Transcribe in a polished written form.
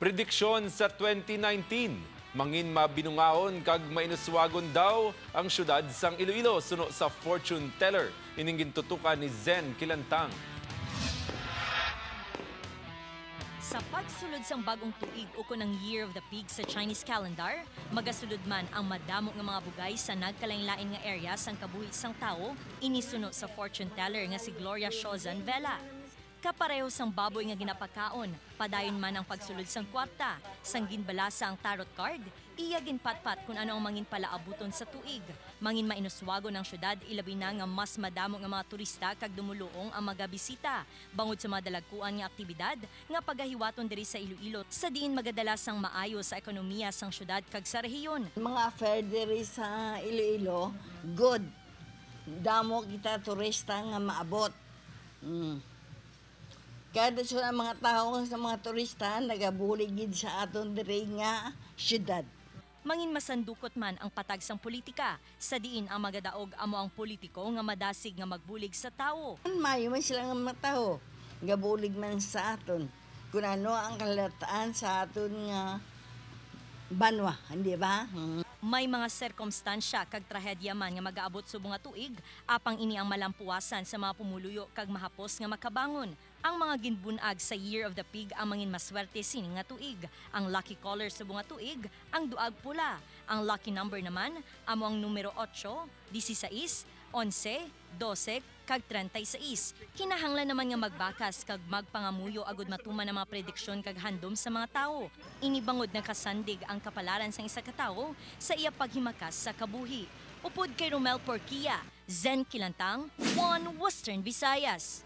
Prediksyon sa 2019. Mangin mabinungaon kag mainuswagon daw ang syudad sang Iloilo suno sa fortune teller. Ining gintutukan ni Zen Kilantang. Sa pagsulod sang bagong tuig o ng Year of the Pig sa Chinese calendar, magasulod man ang madamo nga mga bugay sa nagkalain-lain nga area sang kabuhi sang tao, inisuno sa fortune teller nga si Gloria Shozan Vela. Kapareho sang baboy nga ginapakaon, padayon man ang pagsulod sang kwarta, sang ginbalasa ang tarot card, iya ginpatpat kung ano ang mangin palaabuton sa tuig. Mangin mainuswago ng syudad, ilabi na nga mas madamo nga mga turista kag dumuluong ang mga bisita. Bangod sa mga dalagkuan nga aktibidad, nga pagahiwaton diri sa Iloilo, sa diin magadala sang maayo sa ekonomiya sang syudad kag sa rehiyon. Mga affair diri sa Iloilo, good. Damo kita turista nga maabot. Kada sa mga tao sa mga turista nagabuligid sa aton diri nga syudad. Mangin masandukot man ang patag sang politika, sa diin ang magadaog amo ang politiko nga madasig nga magbulig sa tao. Mayo man sila nga mga tao, gabulig man sa aton. Kung ano ang kalataan sa aton nga banwa, hindi ba? May mga sirkumstansya kag trahedya man nga mag-aabot subong nga tuig, apang ini ang malampuasan sa mga pumuluyo kag mahapos nga makabangon. Ang mga ginbunag sa Year of the Pig ang mangin maswerte sini nga tuig. Ang lucky color subong nga tuig, ang duag pula. Ang lucky number naman, amo ang numero 8, 16, 11, 12, kag 36. Kinahanglan naman nga magbakas kag magpangamuyo agud matuman ang mga prediksyon kag handom sa mga tao. Inibangod na kasandig ang kapalaran sang isa ka tawo sa iya paghimakas sa kabuhi. Upod kay Romel Porquia, Zen Kilantang, One Western Visayas.